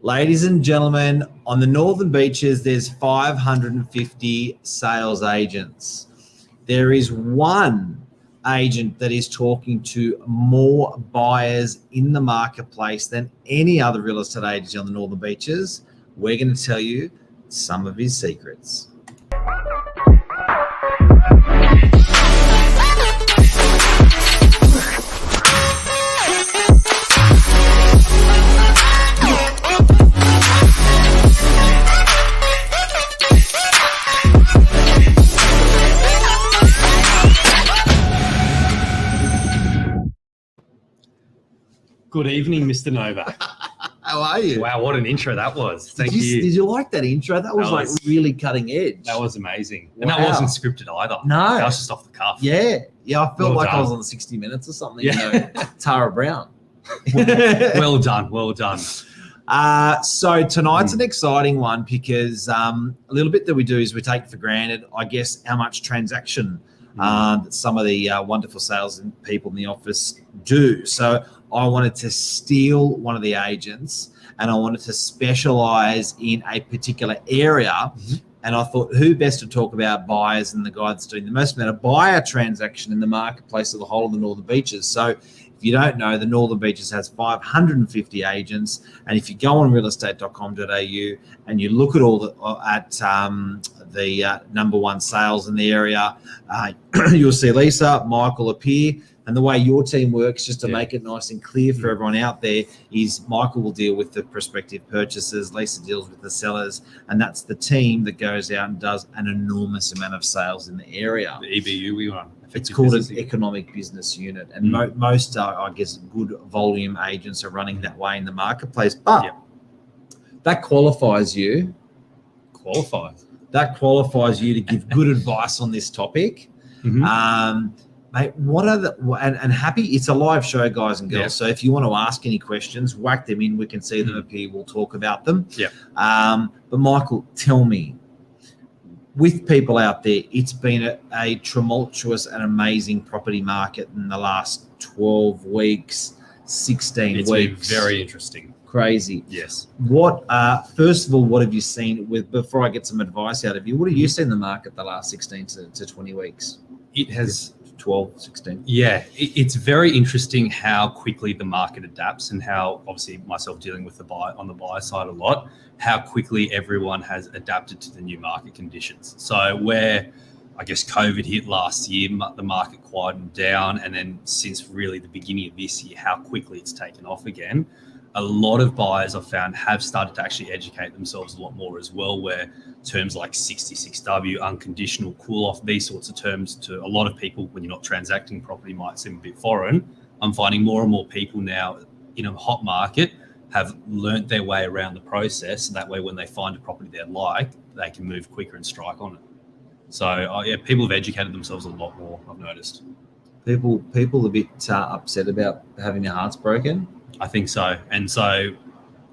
Ladies and gentlemen, on the Northern Beaches, there's 550 sales agents. There is one agent that is talking to more buyers in the marketplace than any other real estate agency on the Northern Beaches. We're going to tell you some of his secrets. Good evening, Mr. Nova. How are you? Wow, what an intro that was. Thank you. Did you like that intro? That was like really cutting edge. That was amazing. Wow. And that wasn't scripted either. No. That was just off the cuff. Yeah. I felt Well like I done. was on 60 Minutes or something. Yeah. Tara Brown. Well done. Well done. So tonight's an exciting one because a little bit that we do is we take for granted, I guess, how much transaction that some of the wonderful sales people in the office do. So I wanted to steal one of the agents and I wanted to specialize in a particular area. And I thought, who best to talk about buyers than the guy that's doing the most amount of buyer transaction in the marketplace of the whole of the Northern Beaches. So if you don't know, the Northern Beaches has 550 agents. And if you go on realestate.com.au and you look at all the number one sales in the area, you'll see Lisa, Michael appear. And the way your team works, just to make it nice and clear for everyone out there, is Michael will deal with the prospective purchasers, Lisa deals with the sellers, and that's the team that goes out and does an enormous amount of sales in the area. The EBU we run. It's called an economic business unit, and most, I guess, good volume agents are running that way in the marketplace. But that qualifies you. That qualifies you to give good advice on this topic. Mate, what are the and happy? It's a live show, guys and girls. Yeah. So if you want to ask any questions, whack them in. We can see them appear. We'll talk about them. But Michael, tell me, with people out there, it's been a tumultuous and amazing property market in the last 12 weeks, 16 It's weeks. been very interesting. Crazy. Yes. What? First of all, what have you seen? Before I get some advice out of you, what have you seen in the market the last 16 to 20 weeks? It has 12, 16. Yeah, it's very interesting how quickly the market adapts and how, obviously, myself dealing with on the buyer side a lot, how quickly everyone has adapted to the new market conditions. So where, I guess, COVID hit last year, the market quietened down, and then since really the beginning of this year, how quickly it's taken off again. A lot of buyers I've found have started to actually educate themselves a lot more as well, where terms like 66W, unconditional cool off, these sorts of terms to a lot of people when you're not transacting property might seem a bit foreign. I'm finding more and more people now in a hot market have learnt their way around the process. That way, when they find a property they like, they can move quicker and strike on it. So people have educated themselves a lot more, I've noticed. People a bit upset about having their hearts broken. I think so. And so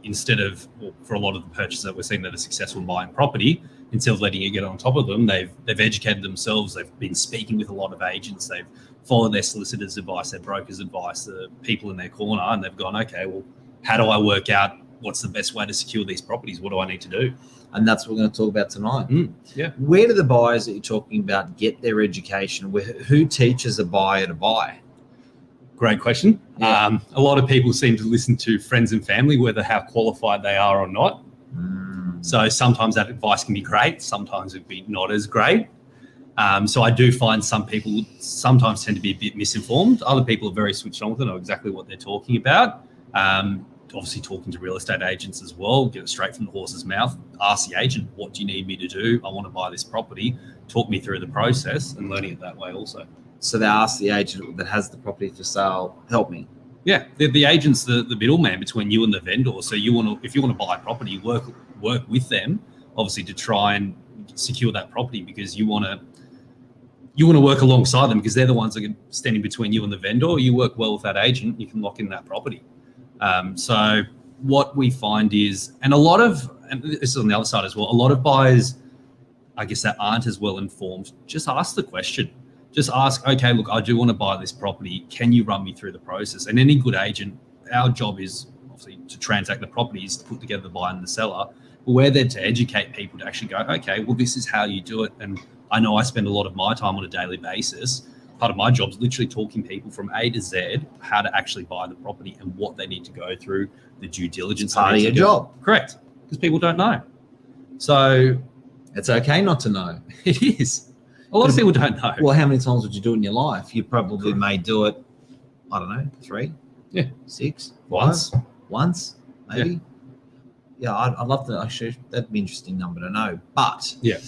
instead of, for a lot of the purchases that we're seeing that are successful in buying property, instead of letting it get on top of them, they've educated themselves. They've been speaking with a lot of agents. They've followed their solicitor's advice, their broker's advice, the people in their corner, and they've gone, okay, well, how do I work out what's the best way to secure these properties? What do I need to do? And that's what we're going to talk about tonight. Yeah. Where do the buyers that you're talking about get their education? Who teaches a buyer to buy? Great question. Yeah. A lot of people seem to listen to friends and family, whether how qualified they are or not. So sometimes that advice can be great. Sometimes it can be not as great. So I do find some people sometimes tend to be a bit misinformed. Other people are very switched on with it, know exactly what they're talking about. Obviously talking to real estate agents as well, get it straight from the horse's mouth. Ask the agent, what do you need me to do? I want to buy this property. Talk me through the process, and learning it that way also. So they ask the agent that has the property for sale, help me. Yeah, the agent's the middleman between you and the vendor. So if you want to buy a property, work with them, obviously, to try and secure that property, because you want to work alongside them, because they're the ones that are standing between you and the vendor. You work well with that agent, you can lock in that property. So what we find is, and this is on the other side as well, a lot of buyers, I guess, that aren't as well informed, just ask the question. Just ask, okay, look, I do want to buy this property. Can you run me through the process? And any good agent, our job is obviously to transact the properties, to put together the buyer and the seller. But we're there to educate people to actually go, okay, well, this is how you do it. And I know I spend a lot of my time on a daily basis. Part of my job is literally talking people from A to Z how to actually buy the property and what they need to go through, the due diligence. Part of your job. Correct. Because people don't know. So It's okay not to know. it is. A lot of people don't know. Well, how many times would you do it in your life? You probably may do it, I don't know, 3, Yeah. 6, Once. 5, once, maybe. Yeah, I'd love to. Actually, that'd be an interesting number to know. But Yeah.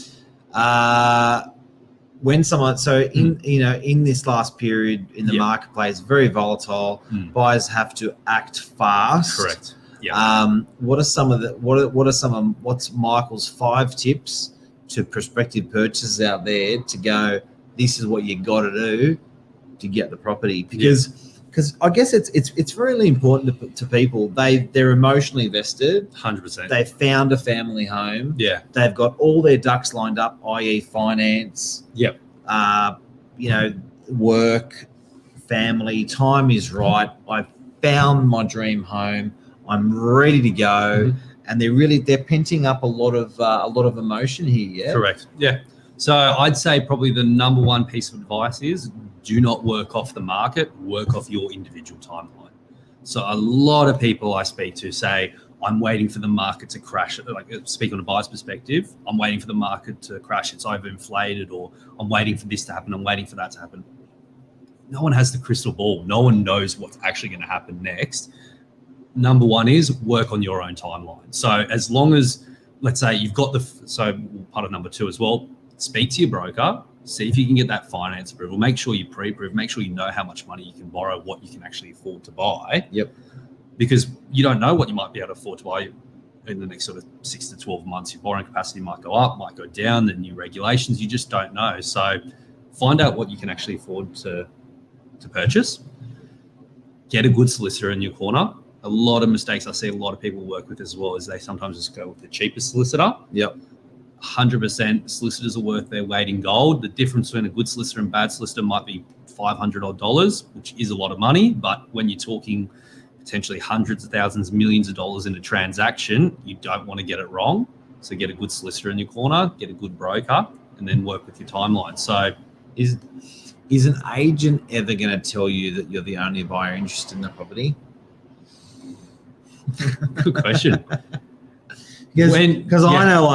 When someone, so in this last period in the marketplace, very volatile. Buyers have to act fast. Correct. Yeah. What's Michael's 5 tips to prospective purchasers out there to go, this is what you got to do to get the property? Because I guess it's really important to people. They're emotionally invested. 100%. They've found a family home. Yeah. They've got all their ducks lined up, i.e. finance. Yep. Work, family, time is right. I've found my dream home. I'm ready to go. And they're penting up a lot of emotion here. Yeah. Correct. Yeah. So I'd say probably the number one piece of advice is do not work off the market, work off your individual timeline. So a lot of people I speak to say, I'm waiting for the market to crash. Like, speak on a buyer's perspective, I'm waiting for the market to crash. It's overinflated, or I'm waiting for this to happen. I'm waiting for that to happen. No one has the crystal ball. No one knows what's actually going to happen next. Number one is work on your own timeline. So as long as, let's say you've got part of number 2 as well, speak to your broker, see if you can get that finance approval, make sure you pre-approve, make sure you know how much money you can borrow, what you can actually afford to buy. Yep. Because you don't know what you might be able to afford to buy in the next sort of 6 to 12 months. Your borrowing capacity might go up, might go down, the new regulations, you just don't know. So find out what you can actually afford to purchase. Get a good solicitor in your corner. A lot of mistakes I see a lot of people work with as well is they sometimes just go with the cheapest solicitor. Yep. 100% solicitors are worth their weight in gold. The difference between a good solicitor and bad solicitor might be $500 odd, which is a lot of money. But when you're talking potentially hundreds of thousands, millions of dollars in a transaction, you don't want to get it wrong. So get a good solicitor in your corner, get a good broker, and then work with your timeline. So is an agent ever going to tell you that you're the only buyer interested in the property? Good question. Because I know,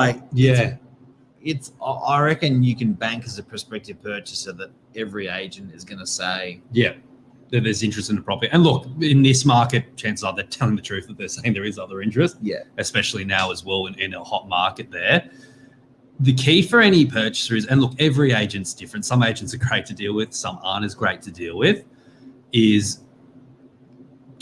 I reckon you can bank as a prospective purchaser that every agent is going to say, that there's interest in the property. And look, in this market, chances are they're telling the truth that they're saying there is other interest. Yeah. Especially now as well in a hot market there. The key for any purchaser is, and look, every agent's different. Some agents are great to deal with, some aren't as great to deal with, is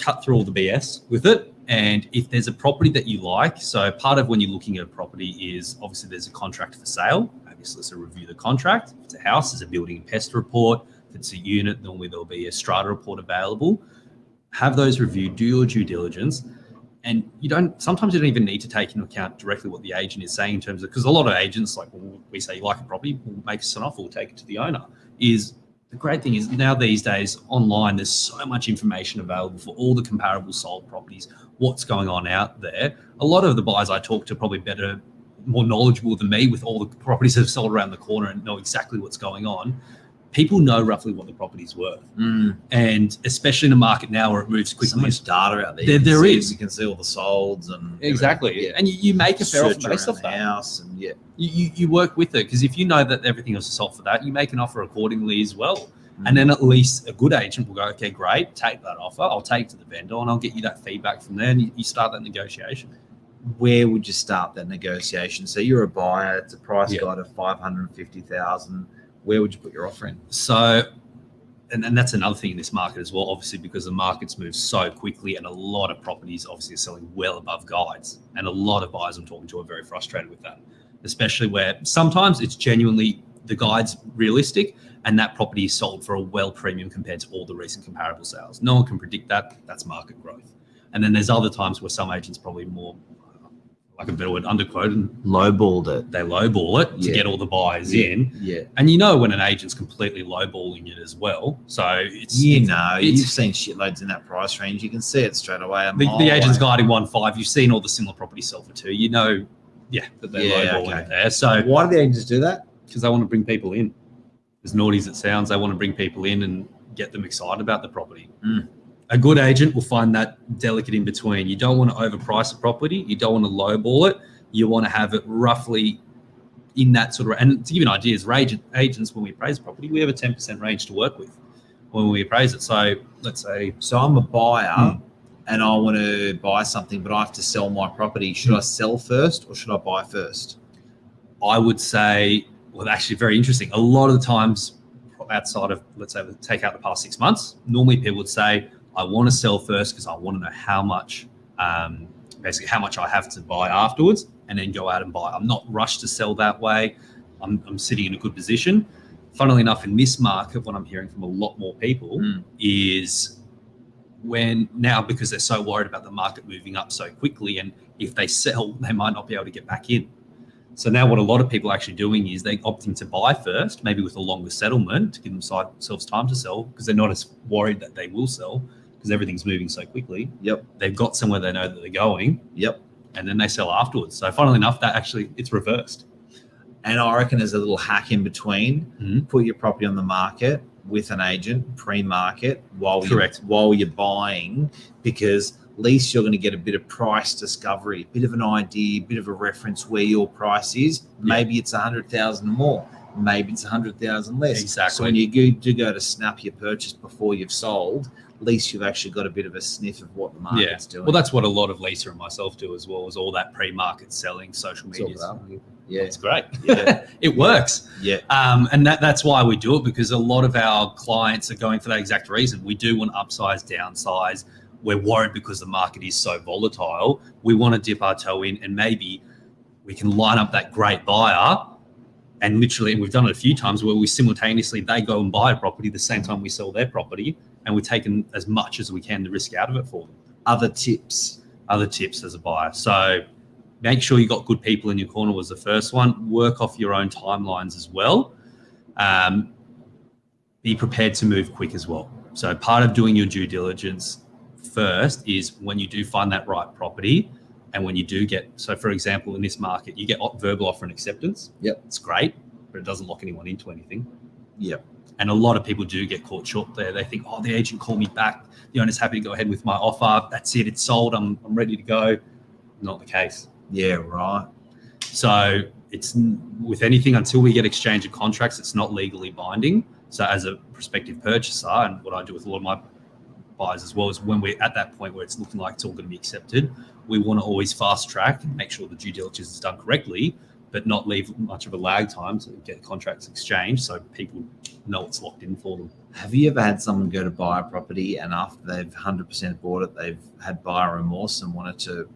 cut through all the BS with it. And if there's a property that you like, so part of when you're looking at a property is obviously there's a contract for sale. Obviously, so review the contract. If it's a house, there's a building and pest report. If it's a unit, normally there'll be a strata report available. Have those reviewed, do your due diligence. And sometimes you don't even need to take into account directly what the agent is saying in terms of, because a lot of agents, like we say you like a property, we'll make us an offer, we'll take it to the owner. The great thing is now these days online, there's so much information available for all the comparable sold properties, what's going on out there. A lot of the buyers I talk to are probably more knowledgeable than me with all the properties that have sold around the corner and know exactly what's going on. People know roughly what the property's worth. And especially in a market now where it moves quickly. So much data out there. There is. You can see all the solds and exactly. Yeah. And you make a fair offer based off that. House and You work with it, because if you know that everything else is sold for that, you make an offer accordingly as well. And then at least a good agent will go, okay, great, take that offer. I'll take it to the vendor and I'll get you that feedback from there, and you start that negotiation. Where would you start that negotiation? So you're a buyer, it's a price guide of $550,000. Where would you put your offer in? So, and that's another thing in this market as well, obviously, because the markets move so quickly and a lot of properties obviously are selling well above guides. And a lot of buyers I'm talking to are very frustrated with that, especially where sometimes it's genuinely the guide's realistic and that property is sold for a well premium compared to all the recent comparable sales. No one can predict that. That's market growth. And then there's other times where some agents probably more like a better word, underquoted. Lowballed it. They lowball it to Yeah. get all the buyers in. Yeah. And you know when an agent's completely lowballing it as well. So it's You've it's- seen shitloads in that price range. You can see it straight away. the agent's guiding 1.5. You've seen all the similar properties sell for 2. You know, that they're Yeah, lowballing okay. it there. So Why do the agents do that? because they want to bring people in. As naughty as it sounds, they want to bring people in and get them excited about the property. Mm. A good agent will find that delicate in between. You don't want to overprice a property. You don't want to lowball it. You want to have it roughly in that sort of. And to give you an idea, as agents, when we appraise a property, we have a 10% range to work with when we appraise it. So let's say, So I'm a buyer and I want to buy something, but I have to sell my property. Should I sell first or should I buy first? I would say, well, actually, very interesting. A lot of the times, outside of, let's say, take out the past 6 months, normally people would say, I want to sell first because I want to know how much, basically how much I have to buy afterwards, and then go out and buy. I'm not rushed to sell that way. I'm sitting in a good position. Funnily enough, in this market, what I'm hearing from a lot more people is when now, because they're so worried about the market moving up so quickly, and if they sell, they might not be able to get back in. So now what a lot of people are actually doing is they're opting to buy first, maybe with a longer settlement to give themselves time to sell, because they're not as worried that they will sell because everything's moving so quickly. Yep. They've got somewhere they know that they're going. Yep. And then they sell afterwards. So funnily enough, that actually, it's reversed. And I reckon there's a little hack in between. Put your property on the market with an agent pre-market while you're buying, because at least you're going to get a bit of price discovery, a bit of an idea, a bit of a reference where your price is. Maybe it's 100,000 more, maybe it's 100,000 less. Exactly. So when you do go to snap your purchase before you've sold, at least you've actually got a bit of a sniff of what the market's doing. Well, that's what a lot of Lisa and myself do as well, is all that pre-market selling, social media. Yeah, It's great. Yeah. It works. Yeah. And that's why we do it, because a lot of our clients are going for that exact reason. We do want upsize, downsize. We're worried because the market is so volatile. We want to dip our toe in, and maybe we can line up that great buyer. And literally, and we've done it a few times where we simultaneously, they go and buy a property the same time we sell their property, and we're taking as much as we can the risk out of it for them. Other tips As a buyer. So make sure you got good people in your corner was the first one. Work off your own timelines as well. Be prepared to move quick as well. So part of doing your due diligence first is when you do find that right property, and when you do get, so for example, in this market, you get verbal offer and acceptance. Yep. It's great, but it doesn't lock anyone into anything. Yep. And a lot of people do get caught short there. They think, oh, the agent called me back. The owner's happy to go ahead with my offer. That's it. It's sold. I'm ready to go. Not the case. Yeah, right. So it's with anything until we get exchange of contracts, it's not legally binding. So as a prospective purchaser, and what I do with a lot of my buyers as well, is when we're at that point where it's looking like it's all going to be accepted, we want to always fast track and make sure the due diligence is done correctly, but not leave much of a lag time to get contracts exchanged so people know it's locked in for them. Have you ever had someone go to buy a property and after they've 100% bought it, they've had buyer remorse and wanted to,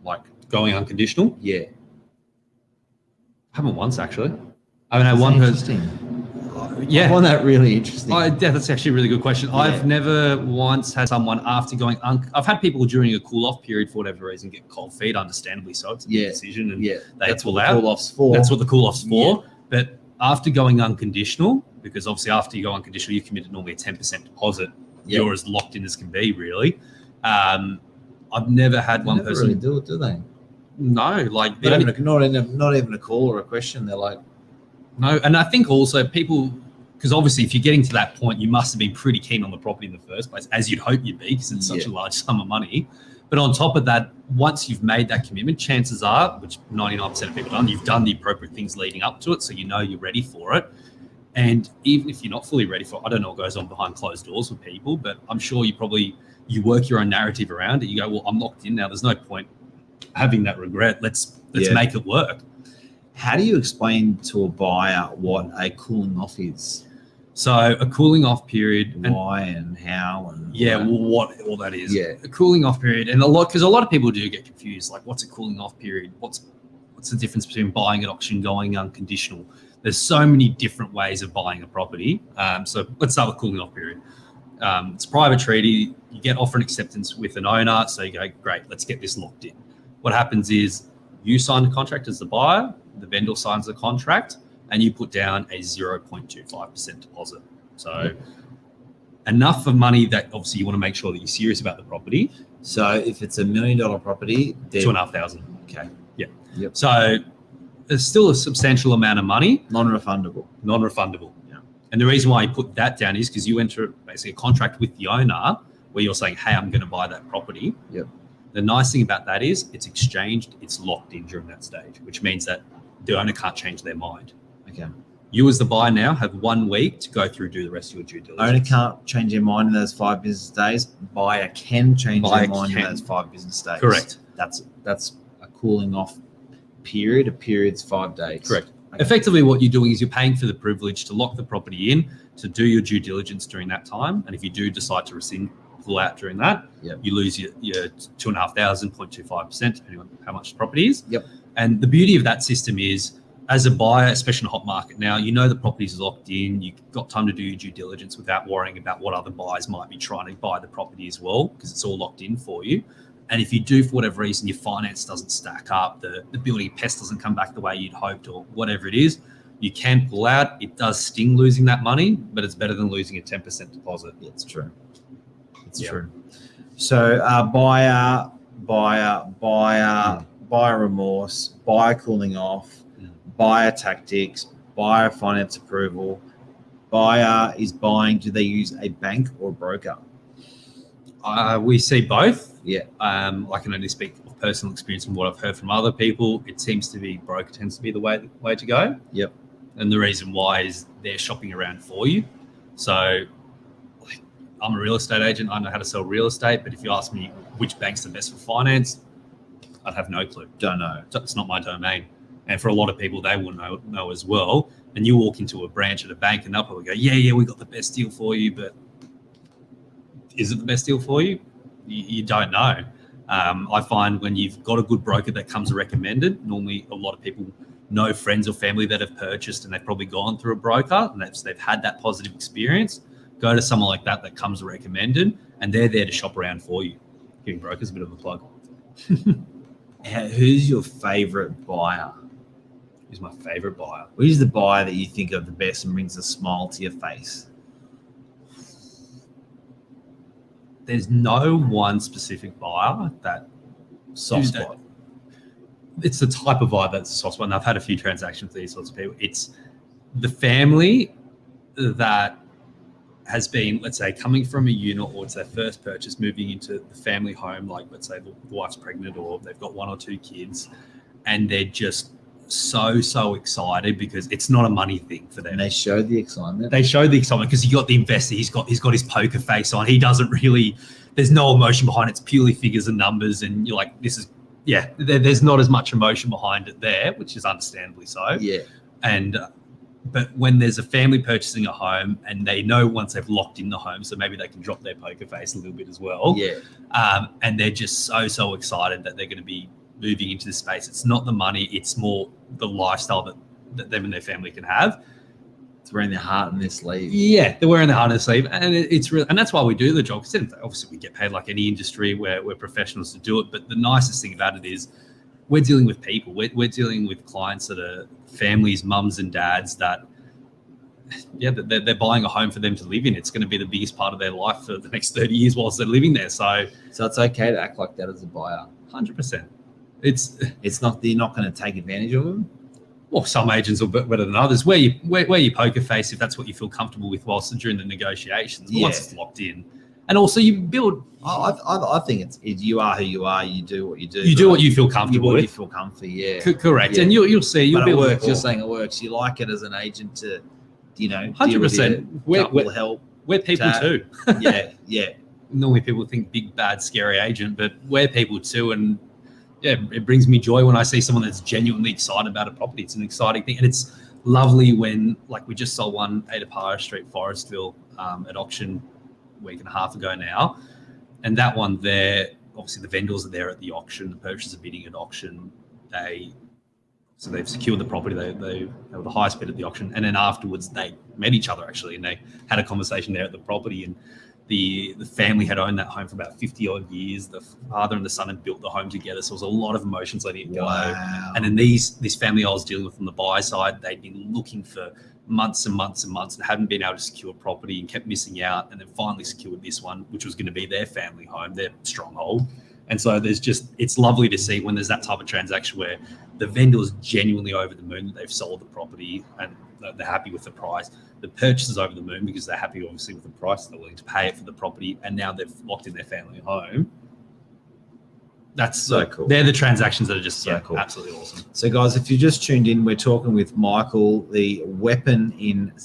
like, Going unconditional? yeah. Haven't once, actually. I mean, I had one person. I Yeah. find that really interesting. Yeah, that's actually a really good question. I've never once had someone after going. I've had people during a cool-off period for whatever reason get cold feet, understandably so. It's a big decision, and they that's pull what out. the call-off's for. That's what the cool-off's for. But after going unconditional, because obviously after you go unconditional, you've committed normally a 10% deposit. Yep. You're as locked in as can be, really. I've never had one never person. really do it, do they? No, like the Not only- even a call or a question. They're like, No, and I think also people, because obviously if you're getting to that point, you must have been pretty keen on the property in the first place, as you'd hope you'd be, because it's such a large sum of money. But on top of that, once you've made that commitment, chances are, which 99% of people done, you've done the appropriate things leading up to it, so you know you're ready for it. And even if you're not fully ready for it, I don't know what goes on behind closed doors with people, but I'm sure you work your own narrative around it. You go, well, I'm locked in now. There's no point having that regret. Let's make it work. how do you explain to a buyer what a cooling off is? So a cooling off period, and Why and how and what all that is. Yeah. A cooling off period, and because a lot of people do get confused. Like, what's a cooling off period? What's the difference between buying at auction, going unconditional? There's so many different ways of buying a property. So let's start with cooling off period. It's a private treaty. You get offer and acceptance with an owner. So you go, great, let's get this locked in. What happens is You sign the contract as the buyer, the vendor signs the contract, and you put down a 0.25% deposit. So enough of money that obviously you want to make sure that you're serious about the property. So if it's $1 million property, then $2,500. okay, Yep. So there's still a substantial amount of money. non-refundable. Non-refundable. Yeah. And the reason why you put that down is because you enter basically a contract with the owner where you're saying, hey, I'm going to buy that property. Yep. The nice thing about that is it's exchanged, it's locked in during that stage, which means that the owner can't change their mind. Okay. You as the buyer now have 1 week to go through, do the rest of your due diligence. Owner can't change their mind in those 5 business days. Buyer can change Buyer their mind can. in those 5 business days. Correct. That's a cooling off period. A period's 5 days. Correct. Okay. Effectively, what you're doing is you're paying for the privilege to lock the property in, to do your due diligence during that time. And if you do decide to rescind, pull out during that, Yep. you lose your 2,500, 0.25%, depending on how much the property is. Yep. And the beauty of that system is, as a buyer, especially in a hot market now, you know the property's locked in. You've got time to do your due diligence without worrying about what other buyers might be trying to buy the property as well, because it's all locked in for you. And if you do, for whatever reason, your finance doesn't stack up, the building pest doesn't come back the way you'd hoped, or whatever it is, you can pull out. It does sting losing that money, but it's better than losing a 10% deposit. It's true. It's Yeah. true. So buyer remorse, buyer cooling off, buyer tactics, buyer finance approval. Buyer is buying. Do they use a bank or a broker? We see both. Yeah. I can only speak of personal experience and what I've heard from other people. It seems to be broker tends to be the way to go. Yep. And the reason why is they're shopping around for you. So like, I'm a real estate agent. I know how to sell real estate. But if you ask me which bank's the best for finance, I'd have no clue. Don't know. It's not my domain. And for a lot of people, they will know as well. And you walk into a branch at a bank and they'll probably go, yeah, we got the best deal for you. But is it the best deal for you? You don't know. I find when you've got a good broker that comes recommended, normally a lot of people know friends or family that have purchased and they've probably gone through a broker and they've had that positive experience. Go to someone like that comes recommended and they're there to shop around for you. Giving brokers a bit of a plug. Who's your favorite buyer? Who's my favorite buyer? Who's the buyer that you think of the best and brings a smile to your face? There's no one specific buyer that Soft spot. It's the type of buyer that's a soft spot. And I've had a few transactions with these sorts of people. It's the family that has been, let's say, coming from a unit or it's their first purchase, moving into the family home, like let's say the wife's pregnant or they've got 1 or 2 kids, and they're just so excited because it's not a money thing for them. And they show the excitement. They show the excitement because you got the investor. He's got his poker face on. He doesn't really. There's no emotion behind it. It's purely figures and numbers. And you're like, this is There's not as much emotion behind it there, which is understandably so. Yeah. And but when there's a family purchasing a home and they know once they've locked in the home, so maybe they can drop their poker face a little bit as well. Yeah. And they're just so excited that they're going to be moving into this space. It's not the money, it's more the lifestyle that them and their family can have. It's wearing their heart in their sleeve. Yeah, they're wearing their heart on their sleeve, and it's real, and that's why we do the job. Because obviously we get paid like any industry where we're professionals to do it. But the nicest thing about it is we're dealing with people. We're dealing with clients that are families, mums and dads that, they're buying a home for them to live in. It's going to be the biggest part of their life for the next 30 years whilst they're living there. So it's okay to act like that as a buyer. 100%. It's not, you're not going to take advantage of them. Well, some agents are better than others. Wear your poker face if that's what you feel comfortable with whilst during the negotiations. But once it's locked in, and also you build. I think it's you are who you are. You do what you do. You do what you feel comfortable with. You feel comfy, yeah. Correct, Yeah. and you'll see. You'll But be it able to works. You're call. saying it works. You like it as an agent to, 100%. We're help. We're people Chat. too. Yeah. Normally people think big, bad, scary agent, but we're people too. And yeah, it brings me joy when I see someone that's genuinely excited about a property. It's an exciting thing. And it's lovely when, like we just sold one, Ada Para Street, Forestville, at auction a week and a half ago now. And that one there, obviously the vendors are there at the auction, the purchasers are bidding at auction. So they've secured the property. They were the highest bid at the auction. And then afterwards they met each other actually, and they had a conversation there at the property. And The family had owned that home for about 50 odd years. The father and the son had built the home together. So there was a lot of emotions letting it go. Wow. And then this family I was dealing with on the buy side, they'd been looking for months and months and months and hadn't been able to secure property and kept missing out, and then finally secured this one, which was going to be their family home, their stronghold. And so it's lovely to see when there's that type of transaction where the vendor is genuinely over the moon that they've sold the property and they're happy with the price. The purchaser's over the moon because they're happy, obviously, with the price. They're willing to pay it for the property, and now they've locked in their family home. That's so cool. They're the transactions that are just So cool. absolutely awesome. So, guys, if you just tuned in, we're talking with Michael, the weaponizer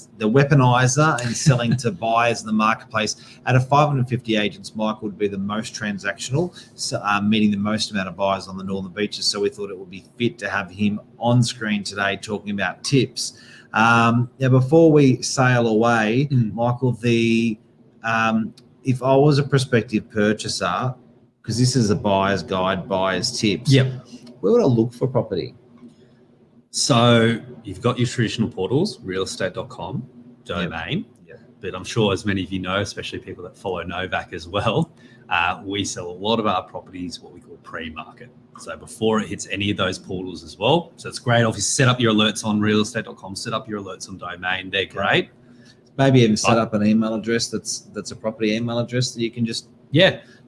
and selling to buyers in the marketplace. Out of 550 agents, Michael would be the most transactional, so, meeting the most amount of buyers on the Northern Beaches. So we thought it would be fit to have him on screen today talking about tips. Now, before we sail away, Michael, if I was a prospective purchaser, because this is a buyer's guide, buyer's tips. Yep. Where would I look for property? So you've got your traditional portals, realestate.com, domain. Yep. But I'm sure, as many of you know, especially people that follow Novak as well, we sell a lot of our properties what we call pre-market. So before it hits any of those portals as well. So it's great. Obviously, set up your alerts on realestate.com, set up your alerts on domain. They're great. Maybe even set up an email address that's a property email address that you can just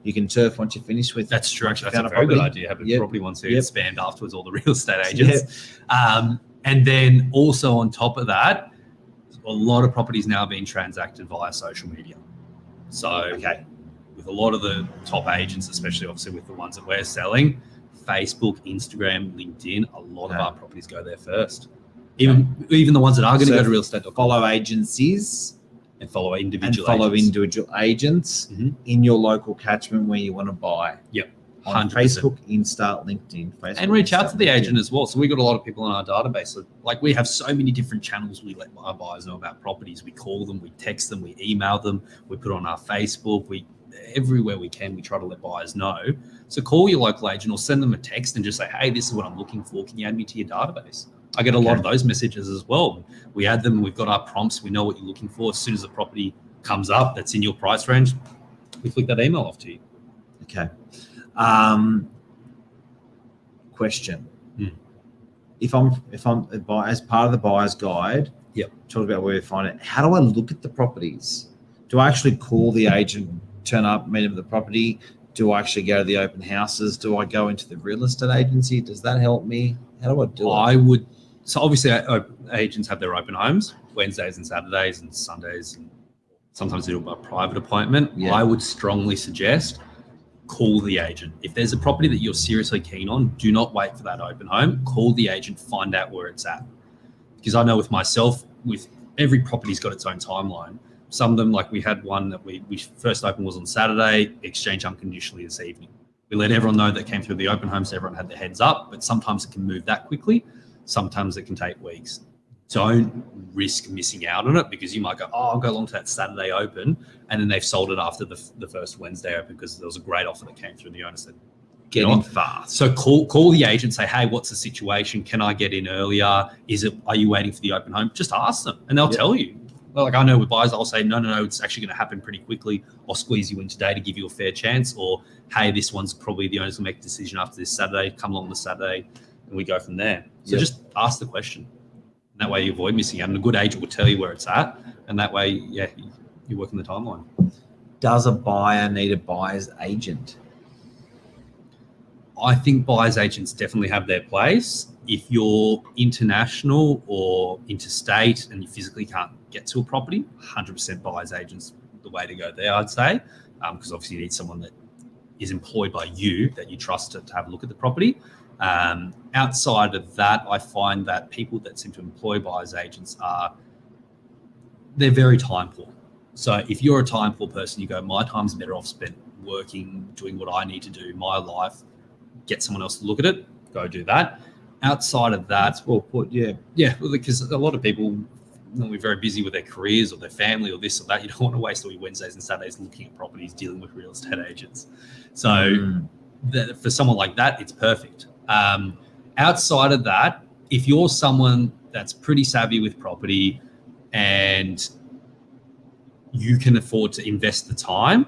you can turf once you're finished with. That's true. Actually, that's found a very good property. idea. Having Yep. property ones who Yep. get spammed afterwards, all the real estate agents. And then also on top of that, a lot of properties now being transacted via social media. So with a lot of the top agents, especially obviously with the ones that we're selling, Facebook, Instagram, LinkedIn, a lot of our properties go there first. Even the ones that are going to go to realestate.com. Follow agencies and follow and individual follow agents. individual agents Mhm. in your local catchment where you want to buy. Yep. On 100%. Facebook, Insta, LinkedIn, Facebook, And reach out Insta, to the LinkedIn. agent as well. So we've got a lot of people in our database. So, like, we have so many different channels we let our buyers know about properties. We call them, we text them, we email them, we put on our Facebook. Everywhere we can, we try to let buyers know. So call your local agent or send them a text and just say, hey, this is what I'm looking for. Can you add me to your database? I get a lot of those messages as well. We add them. We've got our prompts. We know what you're looking for. As soon as the property comes up that's in your price range, we flick that email off to you. Okay. Question. If I'm as part of the buyer's guide, talk about where we find it. How do I look at the properties? Do I actually call the agent, turn up, meet them at the property? Do I actually go to the open houses? Do I go into the real estate agency? Does that help me? How do I do it? So obviously agents have their open homes Wednesdays and Saturdays and Sundays, and sometimes they do a private appointment. Yeah. I would strongly suggest call the agent. If there's a property that you're seriously keen on, do not wait for that open home. Call the agent, find out where it's at. Because I know with myself, with every property's got its own timeline. Some of them, like we had one that we first opened was on Saturday, exchange unconditionally this evening. We let everyone know that came through the open home, so everyone had their heads up, but sometimes it can move that quickly. Sometimes it can take weeks. Don't risk missing out on it because you might go, I'll go along to that Saturday open, and then they've sold it after the first Wednesday open because there was a great offer that came through. The owner said, Get in fast. So call the agent, say, hey, what's the situation? Can I get in earlier? Are you waiting for the open home? Just ask them and they'll tell you. Well, like I know with buyers, I'll say, no, it's actually going to happen pretty quickly. I'll squeeze you in today to give you a fair chance. Or, hey, this one's probably the owner's will make a decision after this Saturday. Come along the Saturday, and we go from there. So just ask the question. And that way you avoid missing out. And a good agent will tell you where it's at. And that way, you're working the timeline. Does a buyer need a buyer's agent? I think buyer's agents definitely have their place. If you're international or interstate and you physically can't get to a property, 100% buyer's agents the way to go there, I'd say, because obviously you need someone that is employed by you that you trust to have a look at the property. Outside of that, I find that people that seem to employ buyer's agents they're very time poor. So if you're a time poor person, you go, my time's better off spent working, doing what I need to do, my life, get someone else to look at it, go do that. Outside of that, That's well put, yeah. yeah, because a lot of people normally very busy with their careers or their family or this or that. You don't want to waste all your Wednesdays and Saturdays looking at properties, dealing with real estate agents. So for someone like that, it's perfect. Outside of that, if you're someone that's pretty savvy with property and you can afford to invest the time.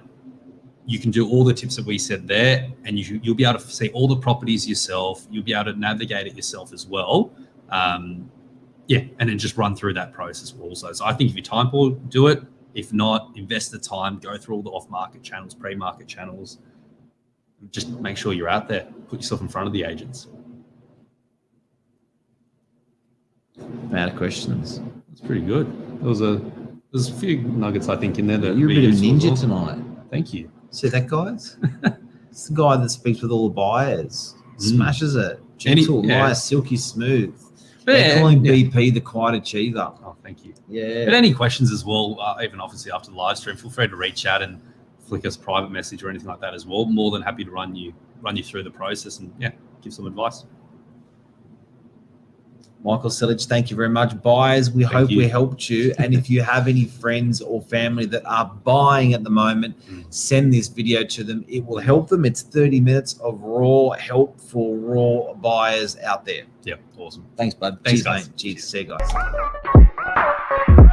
You can do all the tips that we said there, and you'll be able to see all the properties yourself. You'll be able to navigate it yourself as well. And then just run through that process also. So I think if you're time poor, do it. If not, invest the time, go through all the off-market channels, pre-market channels. Just make sure you're out there. Put yourself in front of the agents. Out of questions. That's pretty good. There's a few nuggets I think in there that You're a bit of a ninja tonight. Thank you. See that, guys? It's the guy that speaks with all the buyers. Smashes it. Gentle, nice, silky smooth. They're calling BP the quiet achiever. Oh, thank you. Yeah. But any questions as well, even obviously after the live stream, feel free to reach out and flick us a private message or anything like that as well. More than happy to run you through the process and give some advice. Michael Selledge, thank you very much. Buyers, we hope we helped you. And if you have any friends or family that are buying at the moment, send this video to them. It will help them. It's 30 minutes of raw help for raw buyers out there. Yeah, awesome. Thanks, bud. Thanks, Cheers, guys. mate. Cheers. See you guys.